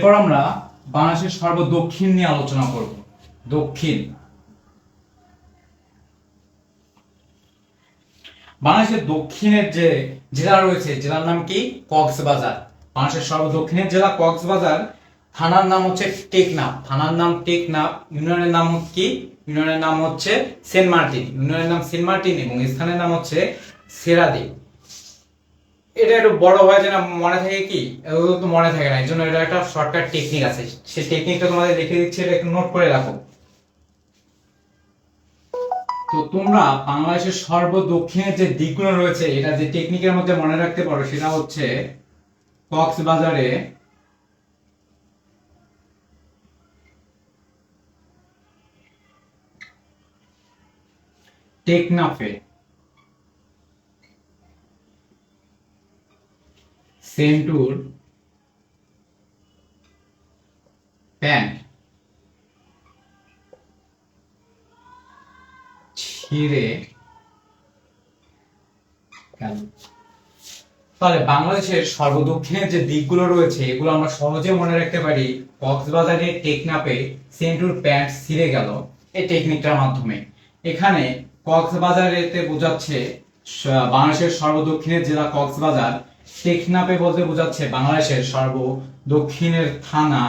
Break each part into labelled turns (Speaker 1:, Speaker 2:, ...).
Speaker 1: এরপর আমরা বাংলাদেশের সর্বদক্ষিণ নিয়ে আলোচনা করব। দক্ষিণ বাংলাদেশের দক্ষিণের যে জেলা রয়েছে, জেলার নাম কি? কক্সবাজার। বাংলাদেশের সর্বদক্ষিণের জেলা কক্সবাজার। থানার নাম হচ্ছে টেকনাফ। থানার নাম টেকনাফ। ইউনিয়নের নাম কি? ইউনিয়নের নাম হচ্ছে সেন্ট মার্টিন। ইউনিয়নের নাম সেন্ট মার্টিন এবং স্থানের নাম হচ্ছে সেরাদ্বীপ। এটা একটু বড় হয় যে না মনে থাকে কি? এগুলো তো মনে থাকে না, এর জন্য এটা একটা শর্টকাট টেকনিক আছে। সেই টেকনিকটা তোমাদের লিখে দিচ্ছি, এটা একটু নোট করে রাখো। তো তোমরা বাংলাদেশের সর্বদক্ষিণের যে দিকগুলো রয়েছে, এটা যে টেকনিকের মধ্যে মনে রাখতে পারো সেটা হচ্ছে কক্সবাজারে টেকনাফে সেন্টুর প্যান্ট ছিঁড়ে গেল। তাহলে বাংলাদেশের সর্বদক্ষিণের যে দিকগুলো রয়েছে এগুলো আমরা সহজে মনে রাখতে পারি কক্সবাজারে টেকনাফে সেন্টুর প্যান্ট ছিঁড়ে গেল এই টেকনিকটার মাধ্যমে। এখানে কক্সবাজারেতে বোঝাচ্ছে বাংলাদেশের সর্বদক্ষিণের জেলা কক্সবাজার। টেকনাফে বলতে বোঝাচ্ছে বাংলাদেশের সর্বদক্ষিণের থানা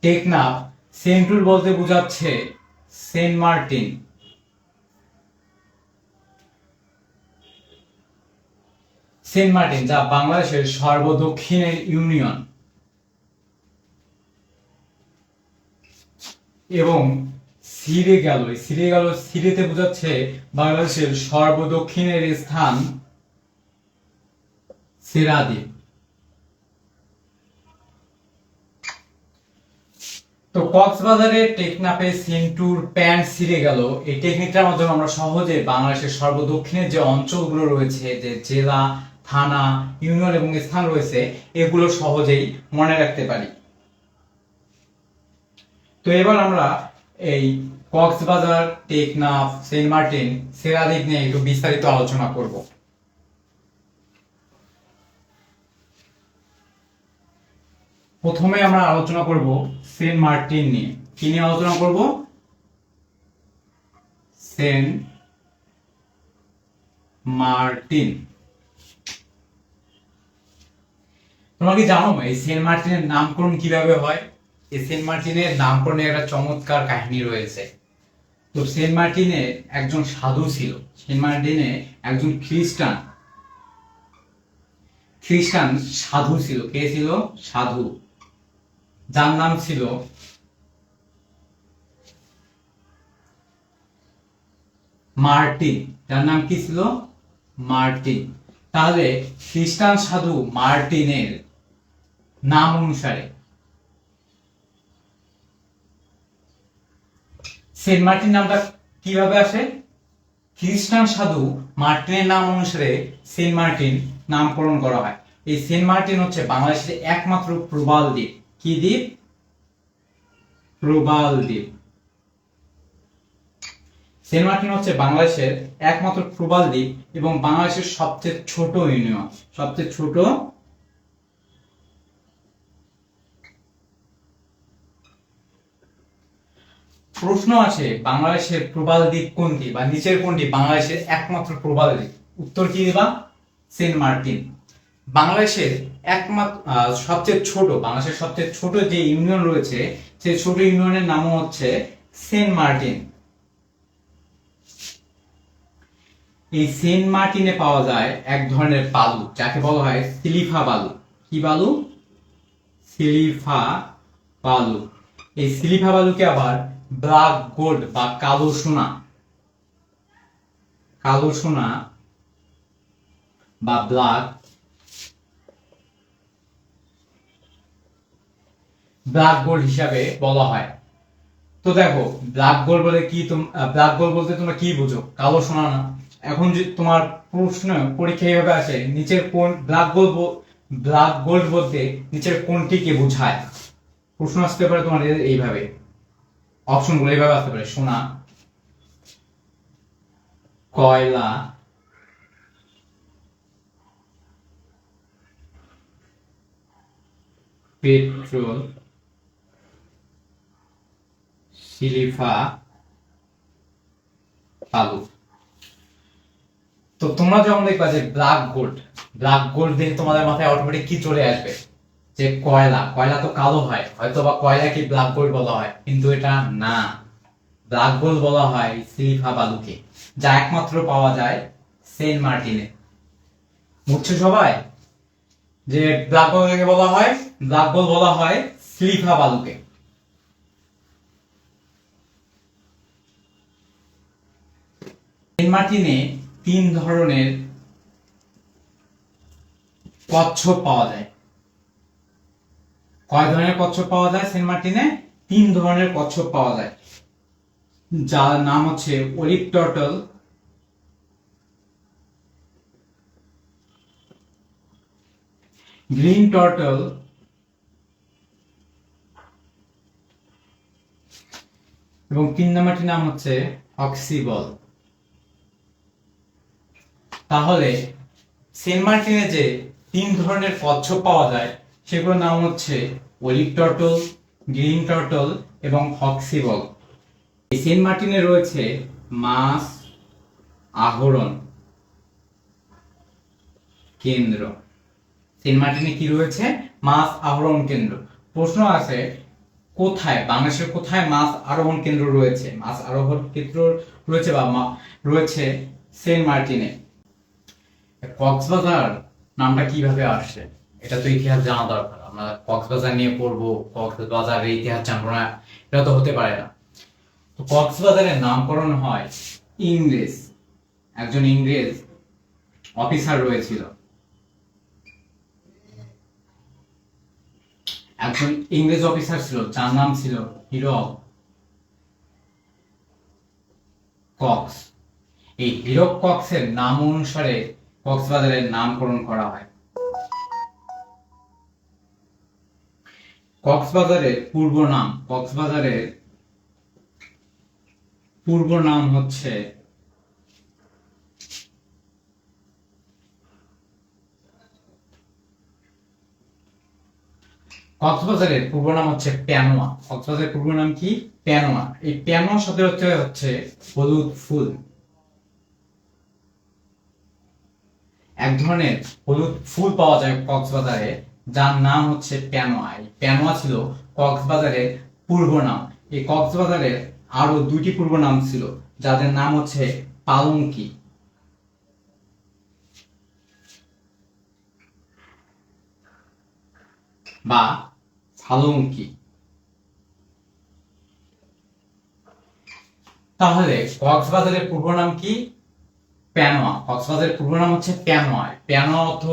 Speaker 1: টেকনাফ। সেন্টুর বলতে বোঝাচ্ছে সেন্ট মার্টিন। সেন্ট মার্টিন যা বাংলাদেশের সর্বদক্ষিণের ইউনিয়ন। এবং ছিঁড়ে গেল, ছিঁড়েতে বোঝাচ্ছে বাংলাদেশের সর্বদক্ষিণের স্থান সেরাদ্বীপ। তো কক্সবাজারে টেকনাফে সেন্টুর প্যান্ট ছিঁড়ে গেল এই টেকনিকটার মাধ্যমে আমরা সহজে বাংলাদেশের সর্বদক্ষিণের যে অঞ্চলগুলো রয়েছে, যে জেলা, থানা, ইউনিয়ন এবং স্থান রয়েছে, এগুলো সহজেই মনে রাখতে পারি। তো এবার আমরা এই কক্সবাজার, টেকনাফ, সেন্ট মার্টিন, সেরাদ্বীপ নিয়ে একটু বিস্তারিত আলোচনা করব। প্রথমে আমরা আলোচনা করব সেন্ট মার্টিন নিয়ে। কি নিয়ে আলোচনা করব? Saint Martin. তোমরা কি জানো এই সেন্ট মার্টিনের নামকরণ কিভাবে হয়? এই সেন্ট মার্টিনের নামকরণে একটা চমৎকার কাহিনী রয়েছে। তো সেন্ট মার্টিনে একজন সাধু ছিল। সেন্ট মার্টিনে একজন খ্রিস্টান সাধু ছিল। কে ছিল? সাধু, যার নাম ছিল মার্টিন। যার নাম কি ছিল? মার্টিন। তাহলে খ্রিস্টান সাধু মার্টিনের নাম অনুসারে সেন্ট মার্টিন নামটা কিভাবে আসে? খ্রিস্টান সাধু মার্টিনের নাম অনুসারে সেন্ট মার্টিন নামকরণ করা হয়। এই সেন্ট মার্টিন হচ্ছে বাংলাদেশের একমাত্র প্রবাল দ্বীপ। কি দ্বীপ? প্রবাল দ্বীপ। সেন্ট মার্টিন হচ্ছে বাংলাদেশের একমাত্র প্রবাল দ্বীপ এবং বাংলাদেশের সবচেয়ে ছোট ইউনিয়ন। সবচেয়ে ছোট প্রশ্ন আছে বাংলাদেশের প্রবাল দ্বীপ কোনটি বা নিচের কোনটি বাংলাদেশের একমাত্র প্রবাল দ্বীপ? উত্তর কি দিবা? Saint Martin. বাংলাদেশের বাংলাদেশের সবচেয়ে ছোট যে ইউনিয়ন রয়েছে সেই ছোট ইউনিয়নের নাম হচ্ছে সেন্ট মার্টিন। এই সেন্ট মার্টিনে পাওয়া যায় এক ধরনের বালু যাকে বলা হয় সিলিফা বালু। কি বালু? সিলিফা বালু। এই সিলিফা বালুকে আবার ব্ল্যাক গোল্ড বা কালো সোনা বা ব্ল্যাক গোল্ড হিসাবে বলা হয়। তো দেখো ব্ল্যাক গোল্ড বলে কি, ব্ল্যাক গোল্ড বলতে তোমরা কি বুঝো? কালো সোনা না? এখন যদি তোমার প্রশ্ন পরীক্ষা এইভাবে আসে, নিচের কোন ব্ল্যাক গোল্ড বলতে নিচের কোনটিকে বোঝায়? প্রশ্ন আসতে পারে তোমার এইভাবে, অপশনগুলো এইভাবে আসতে পারে: সোনা, কয়লা, পেট্রোল, সিলিফা, বালু। তো তোমরা যখন দেখবা যে ব্ল্যাক গোল্ড, ব্ল্যাক গোল্ড দেখে তোমাদের মাথায় অটোমেটিক কি চলে আসবে, যে কয়লা। কয়লা তো কালো হয়, হয়তো বা কয়লা কি ব্ল্যাক গোল্ড বলা হয়, কিন্তু এটা না। ব্ল্যাক গোল্ড বলা হয় সিলিফা বালুকে, যা একমাত্র পাওয়া যায় সেন্ট মার্টিনে। বুঝছো সবাই যে ব্ল্যাক গোল্ডকে বলা হয়, ব্ল্যাক গোল্ড বলা হয় সিলিফা বালুকে। সেন্ট মার্টিনে 3 ধরনের কচ্ছপ পাওয়া যায়। কয় ধরনের কচ্ছপ পাওয়া যায় সেন্ট মার্টিনে? 3 ধরনের কচ্ছপ পাওয়া যায়, যার নাম হচ্ছে অলিভ টার্টল, গ্রিন টার্টল এবং 3 নাম্বারটির নাম হচ্ছে অক্সিবল। তাহলে সেন্ট মার্টিনে যে 3 ধরনের কচ্ছপ পাওয়া যায় সেগুলোর নাম হচ্ছে অলিভ টার্টল, গ্রিন টার্টল এবং অক্সিবল। এই সেন্ট মার্টিনে রয়েছে মাছ আহরণ কেন্দ্র। সেন্ট মার্টিনে কি রয়েছে? মাছ আহরণ কেন্দ্র। প্রশ্ন আছে কোথায়, বাংলাদেশের কোথায় মাছ আরোহণ কেন্দ্র রয়েছে? মাছ আরোহণ কেন্দ্র রয়েছে বা রয়েছে সেন্ট মার্টিনে। কক্সবাজার নামটা কিভাবে আসছে, এটা তো ইতিহাস জানা দরকার। আমরা কক্সবাজার নিয়ে পড়বো, কক্সবাজারের ইতিহাস জানবো না, এটা তো হতে পারে না। তো কক্সবাজারের নামকরণ হয় ইংরেজ, একজন ইংরেজ অফিসার রয়েছিল, একজন ইংরেজ অফিসার ছিল যার নাম ছিল হিরক কক্স। এই হিরক কক্সের নাম অনুসারে কক্সবাজারের নামকরণ করা হয়। কক্সবাজারের পূর্ব নাম, কক্সবাজারের পূর্ব নাম হচ্ছে কক্সবাজারের পূর্ব নাম হচ্ছে প্যানোয়া। কক্সবাজারের পূর্ব নাম কি? প্যানোয়া। এই প্যানোয়া শব্দের অর্থ হচ্ছে হলুদ ফুল। এক ধরনের হলুদ ফুল পাওয়া যায় কক্সবাজারে, যার নাম হচ্ছে প্যানোয়া। এই প্যানোয়া ছিল কক্সবাজারের পূর্ব নাম। এই কক্সবাজারের আরো 2টি পূর্ব নাম ছিল, যাদের নাম হচ্ছে পালঙ্কি বা ফালঙ্কি। তাহলে কক্সবাজারের পূর্ব নাম কি? প্যানোয়া। কক্সবাজারের পূর্ব নাম হচ্ছে প্যানোয়া। প্যানোয়া অর্থ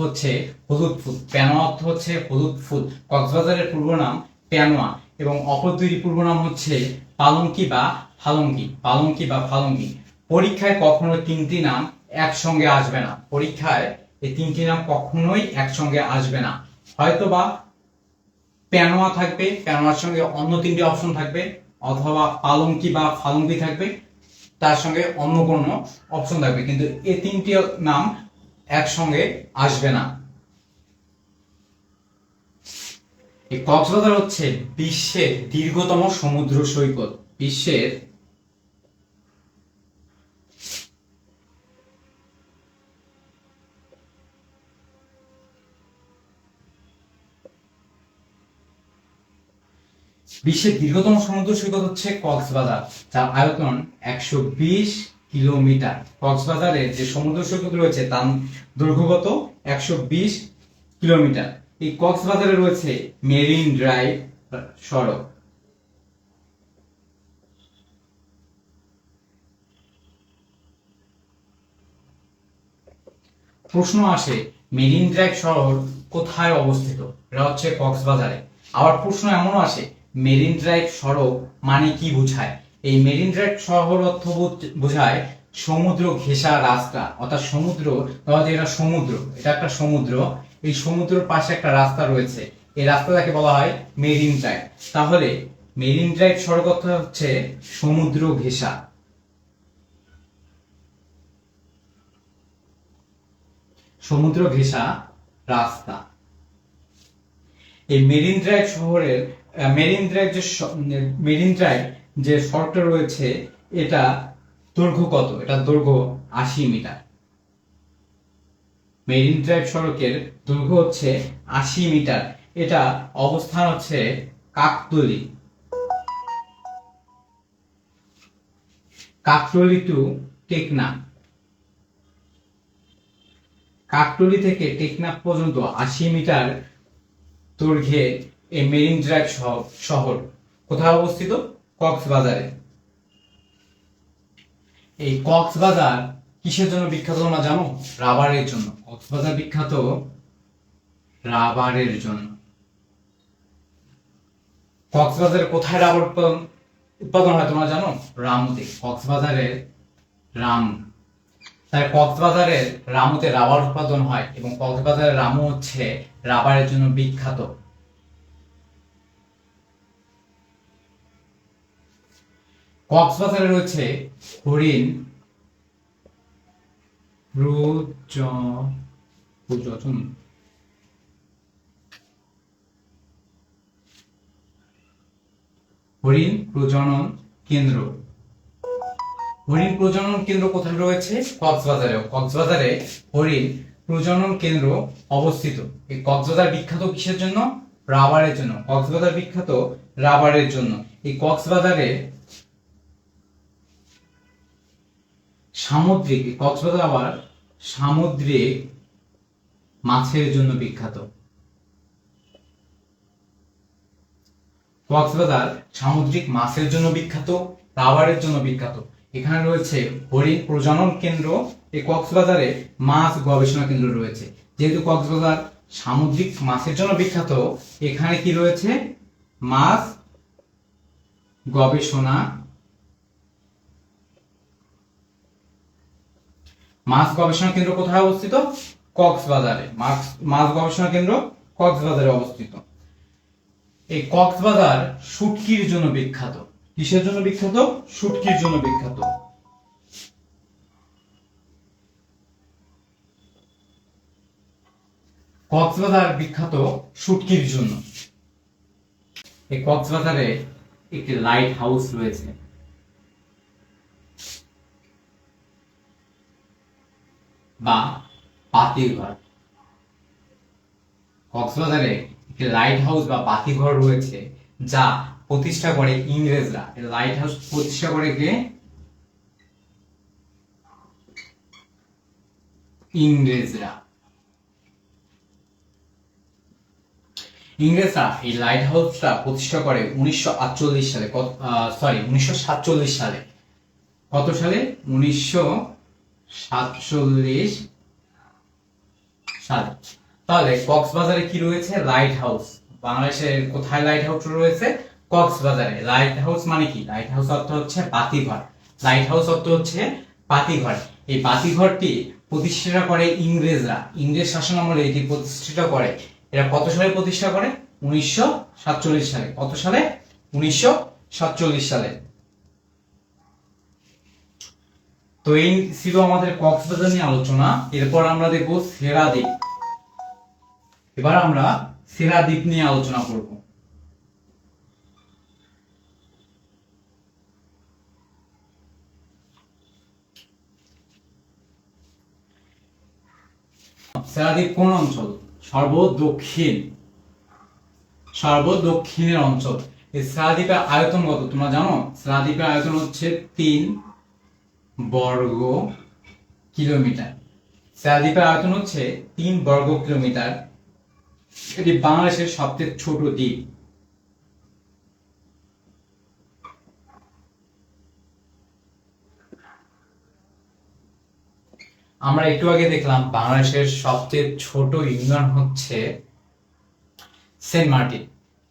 Speaker 1: হচ্ছে হলুদ ফুল। প্যানোয়া অর্থ হচ্ছে হলুদ ফুল। কক্সবাজারের পূর্ব নাম প্যানোয়া এবং অপর 2টি পূর্ব নাম হচ্ছে পালঙ্কি বা ফালঙ্কি। পালঙ্কি বা ফালঙ্কি। পরীক্ষায় কখনো 3টি নাম একসঙ্গে আসবে না। পরীক্ষায় এই 3টি নাম কখনোই একসঙ্গে আসবে না। হয়তোবা প্যানোয়া থাকবে, প্যানোয়ার সঙ্গে অন্য 3টি অপশন থাকবে, অথবা পালঙ্কি বা ফালঙ্কি থাকবে, তার সঙ্গে অন্য কোনো অপশন থাকবে, কিন্তু এই 3টি নাম একসঙ্গে আসবে না। এই কক্সবাজার হচ্ছে বিশ্বের দীর্ঘতম সমুদ্র সৈকত। বিশ্বের দীর্ঘতম সমুদ্র সৈকত হচ্ছে কক্সবাজার, যার আয়তন 120 কিলোমিটার। কক্সবাজারের যে সমুদ্র সৈকত রয়েছে তার দৈর্ঘ্য কত? 120 কিলোমিটার। এই কক্সবাজারে রয়েছে মেরিন ড্রাইভ সড়ক। প্রশ্ন আসে মেরিন ড্রাইভ শহর কোথায় অবস্থিত? এটা হচ্ছে কক্সবাজারে। আবার প্রশ্ন এমনও আসে মেরিন ড্রাইভ সড়ক মানে কি বোঝায়? এই মেরিন ড্রাইভ শহর অর্থ বোঝায় সমুদ্র ঘেঁষা রাস্তা, অর্থাৎ সমুদ্র, এটা সমুদ্র, এটা একটা সমুদ্র, এই সমুদ্রের পাশে একটা রাস্তা রয়েছে, এই রাস্তাটাকে বলা হয় মেরিন ড্রাইভ। তাহলে মেরিন ড্রাইভ সড়ক অর্থ হচ্ছে সমুদ্র ঘেঁষা, সমুদ্র ঘেঁষা রাস্তা। এই মেরিন ড্রাইভ শহরের মেরিন ড্রাইভ যে সড়কটা রয়েছে এটা দৈর্ঘ্য কত? এটা দৈর্ঘ্য 80 মিটার। মেরিন ড্রাইভ সড়কের দৈর্ঘ্য হচ্ছে 80 মিটার। এটা অবস্থান হচ্ছে কাকতলী। কাকতলী টু টেকনাফ। কাকতলী থেকে টেকনাফ পর্যন্ত 80 মিটার দৈর্ঘ্যে এই মেরিন ড্রাইভ শহর কোথায় অবস্থিত? কক্সবাজারে। এই কক্সবাজার কিসের জন্য বিখ্যাত তোমরা জানো? রাবারের জন্য। কক্সবাজার বিখ্যাত রাবারের জন্য। কক্সবাজারে কোথায় রাবার উৎপাদন হয় তোমরা জানো? রামুতে। কক্সবাজারের রামু। তাই কক্সবাজারের রামুতে রাবার উৎপাদন হয় এবং কক্সবাজারের রামু হচ্ছে রাবারের জন্য বিখ্যাত। কক্সবাজারে রয়েছে হরিণ প্রজনন হরিণ প্রজনন কেন্দ্র। হরিণ প্রজনন কেন্দ্র কোথায় রয়েছে? কক্সবাজারে। কক্সবাজারে হরিণ প্রজনন কেন্দ্র অবস্থিত। এই কক্সবাজার বিখ্যাত কিসের জন্য? রাবারের জন্য। কক্সবাজার বিখ্যাত রাবারের জন্য। এই কক্সবাজারে কক্সবাজার আবার সামুদ্রিক মাছের জন্য বিখ্যাত। কক্সবাজার সামুদ্রিক মাছের জন্য বিখ্যাত, রাবারের জন্য বিখ্যাত। এখানে রয়েছে হরিণ প্রজনন কেন্দ্র। এই কক্সবাজারে মাছ গবেষণা কেন্দ্র রয়েছে। যেহেতু কক্সবাজার সামুদ্রিক মাছের জন্য বিখ্যাত, এখানে কি রয়েছে? মাছ গবেষণা কেন্দ্র কোথায় অবস্থিত? কক্সবাজারে। মাছ গবেষণা কেন্দ্র কক্সবাজারে অবস্থিত। এই কক্সবাজার শুটকির জন্য বিখ্যাত। কিসের জন্য বিখ্যাত? শুটকির জন্য বিখ্যাত। কক্সবাজার বিখ্যাত শুটকির জন্য। এই কক্সবাজারে একটি লাইট হাউস রয়েছে। বা বাতিঘর। কক্সবাজারে একটি লাইট হাউস বা বাতিঘর রয়েছে যা প্রতিষ্ঠা করে ইংরেজরা। লাইট হাউস প্রতিষ্ঠা করে কে? ইংরেজরা। এই লাইট হাউসটা প্রতিষ্ঠা করে 1948 সালে। 1947 সালে। কত সালে? 1947 সালে। তাহলে কক্সবাজারে কি রয়েছে? Light house. বাংলাদেশের কোথায় লাইট হাউস রয়েছে? কক্সবাজারে। লাইট হাউস মানে কি? লাইট হাউস অর্থ হচ্ছে বাতিঘর। লাইট হাউস অর্থ হচ্ছে বাতিঘর। এই বাতিঘরটি প্রতিষ্ঠা করে ইংরেজরা। ইংরেজ শাসন আমলে এটি প্রতিষ্ঠিত করে। এরা কত সালে প্রতিষ্ঠা করে? 1947 সালে। কত সালে? 1947 সালে। তো এই ছিল আমাদের কক্সবাজার নিয়ে আলোচনা। এরপর আমরা দেখব সেরা দ্বীপ। এবার আমরা সেরা দ্বীপ নিয়ে আলোচনা করব। সেরা দ্বীপ কোন অঞ্চল? সর্বদক্ষিণের অঞ্চল। এই সেরা দ্বীপের আয়তন কত তোমরা জানো? সেরা দ্বীপের আয়তন হচ্ছে 3 বর্গ কিলোমিটার। সেরা দ্বীপের আয়তন হচ্ছে 3 বর্গ কিলোমিটার। এটি বাংলাদেশের সবচেয়ে ছোট দ্বীপ। আমরা একটু আগে দেখলাম বাংলাদেশের সবচেয়ে ছোট ইউনিয়ন হচ্ছে সেন্ট মার্টিন।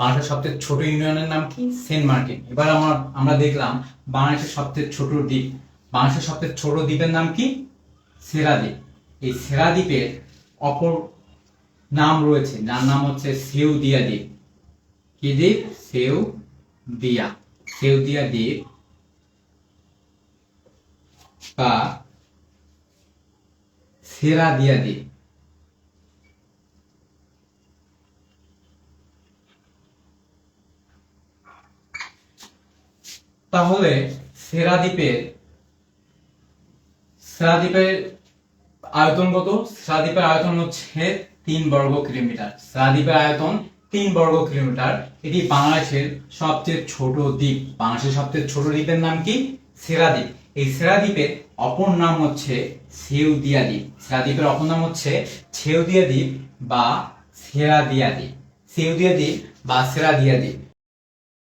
Speaker 1: বাংলাদেশের সবচেয়ে ছোট ইউনিয়নের নাম কি? Saint Martin. এবার আমরা দেখলাম বাংলাদেশের সবচেয়ে ছোট দ্বীপ। বাংলাদেশের সবচেয়ে ছোট দ্বীপের নাম কি? সেরা দ্বীপ। এই সেরা দ্বীপের অপর নাম রয়েছে, যার নাম হচ্ছে সেউদিয়া দ্বীপ। কি দ্বীপ? সেউদিয়া দ্বীপ বা সেরা দিয়া দ্বীপ। তাহলে সেরা দ্বীপের আয়তন কত? সেরা দ্বীপের আয়তন হচ্ছে 3 বর্গ কিলোমিটার। সেরা দ্বীপের আয়তন 3 বর্গ কিলোমিটার। এটি বাংলাদেশের সবচেয়ে ছোট দ্বীপ। বাংলাদেশের সবচেয়ে ছোট দ্বীপের নাম কি? সেরা দ্বীপ। এই সেরা দ্বীপের অপর নাম হচ্ছে ছেউদিয়া দ্বীপ। সেরা দ্বীপের অপর নাম হচ্ছে ছেউদিয়া দ্বীপ বা সেরাদিয়া দ্বীপ। ছেউদিয়া দ্বীপ বা সেরাদিয়া দ্বীপ।